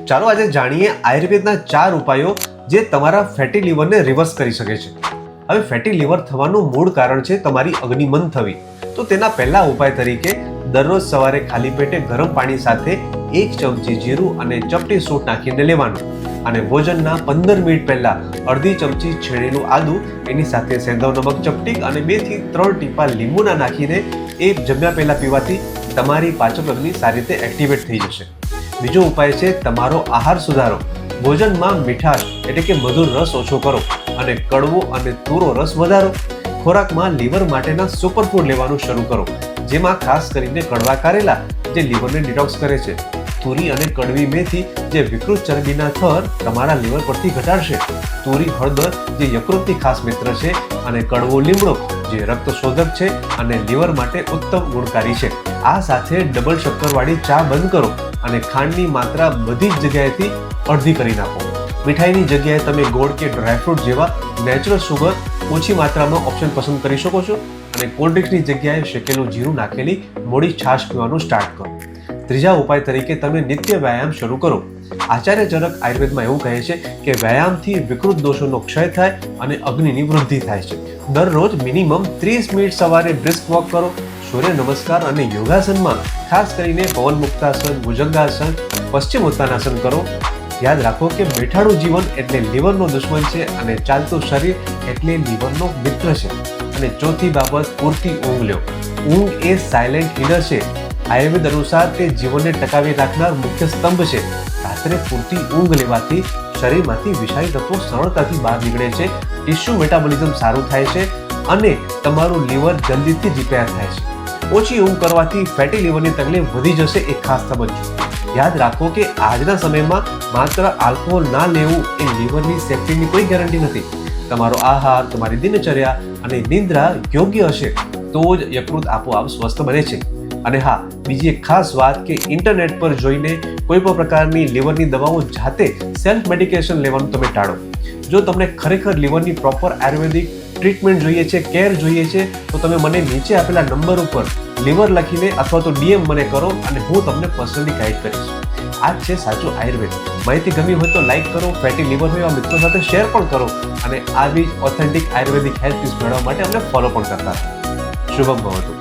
ચાલો આજે જાણીએ આયુર્વેદના 4 ઉપાયો જે તમારા ફેટી લીવરને રિવર્સ કરી શકે છે. હવે ફેટી લીવર થવાનું મૂળ કારણ છે તમારી અગ્નિમંદ થવી. તો તેના પહેલા ઉપાય તરીકે દરરોજ સવારે ખાલી પેટે ગરમ પાણી સાથે 1 ચમચી જીરું અને ચપટી સૂંઠ નાખીને લેવાનું અને ભોજનના 15 મિનિટ પહેલા અડધી ચમચી છેડેલું આદુ, એની સાથે સેંધવ નમક ચપટી અને 2 થી 3 ટીપા લીંબુના નાખીને એ જમ્યા પહેલા પીવાથી તમારી પાચક અગ્નિ સારી રીતે એક્ટિવેટ થઈ જશે. બીજો ઉપાય છે તમારો આહાર સુધારો. ભોજનમાં મીઠાશ એટલે કે મધુર રસ ઓછો કરો અને કડવો અને તુરો રસ વધારો. ખોરાકમાં લીવર માટેના સુપરફૂડ લેવાનું શરૂ કરો, જેમાં ખાસ કરીને કડવા કારેલા જે લીવરને ડિટોક્સ કરે છે, તુરી અને કડવી મેથી જે વિકૃત ચરબીના થર તમારા લીવર પરથી ઘટાડશે, તુરી હળદર જે યકૃતની ખાસ મિત્ર છે અને કડવો લીમડો જે રક્ત શોધક છે અને લીવર માટે ઉત્તમ ગુણકારી છે. આ સાથે ડબલ શક્કરવાળી ચા બંધ કરો અને ખાંડની માત્રા બધી જ જગ્યાએથી અડધી કરી નાખો. મીઠાઈની જગ્યાએ તમે ગોળ કે ડ્રાયફ્રૂટ જેવા નેચરલ સુગર ઓછી માત્રામાં ઓપ્શન પસંદ કરી શકો છો અને કોલ્ડ ડ્રિંક્સની જગ્યાએ શેકેલું જીરું નાખેલી મોડી છાશ પીવાનું સ્ટાર્ટ કરો. ત્રીજા ઉપાય તરીકે તમે નિત્ય વ્યાયામ શરૂ કરો. આચાર્ય ચરક આયુર્વેદમાં એવું કહે છે કે વ્યાયામથી વિકૃત દોષોનો ક્ષય થાય અને અગ્નિની વૃદ્ધિ થાય છે. દરરોજ મિનિમમ 30 મિનિટ સવારે બ્રિસ્ક વોક કરો. સૂર્ય નમસ્કાર અને યોગાસનમાં ખાસ કરીને પવન મુક્તાસન, ભુજંગાસન, પશ્ચિમોત્તાનાસન કરો. યાદ રાખો કે બેઠાડું જીવન એટલે લીવરનો દુશ્મન છે અને ચાલતું શરીર એટલે લીવરનો મિત્ર છે. અને ચોથી બાબત, પૂરતી ઊંઘ લો. ઊંઘ એ સાયલેન્ટ હીલર છે. આયુર્વેદ અનુસાર તે જીવનને ટકાવી રાખનાર મુખ્ય સ્તંભ છે. રાત્રે પૂરતી ઊંઘ લેવાથી શરીરમાંથી વિષારી તત્વો સરળતાથી બહાર નીકળે છે, ટિશ્યુ મેટાબોલિઝમ સારું થાય છે અને તમારું લીવર જલ્દીથી રિપેર થાય છે. ઓછી ઊંઘ કરવાથી ફેટી લીવરની તકલીફ વધી જશે એ ખાસ સમજો. યાદ રાખો કે આજના સમયમાં માત્ર આલ્કોહોલ ના લેવું એ લીવરની સેફ્ટીની કોઈ ગેરંટી નથી. તમારો આહાર, તમારી દિનચર્યા અને નિંદ્રા યોગ્ય હશે તો જ યકૃત આપોઆપ સ્વસ્થ બને છે. અને હા, બીજી એક ખાસ વાત કે ઇન્ટરનેટ પર જોઈને કોઈ પણ પ્રકારની લીવરની દવાઓ જાતે સેલ્ફ મેડિકેશન લેવાનું તમે ટાળો. જો તમને ખરેખર લીવરની પ્રોપર આયુર્વેદિક ટ્રીટમેન્ટ જોઈએ છે, કેર જોઈએ છે, તો તમે મને નીચે આપેલા નંબર ઉપર લીવર લખીને અથવા તો DM મને કરો અને હું તમને પર્સનલી ગાઈડ કરીશ. આ જ છે સાચું આયુર્વેદ. માહિતી ગમી હોય તો લાઈક કરો, ફેટી લીવર હોય આ મિત્રો સાથે શેર પણ કરો અને આવી ઓથેન્ટિક આયુર્વેદિક હેલ્થ ટિપ્સ મેળવવા માટે અમને ફોલો પણ કરતા રહો. શુભમ ભવતુ.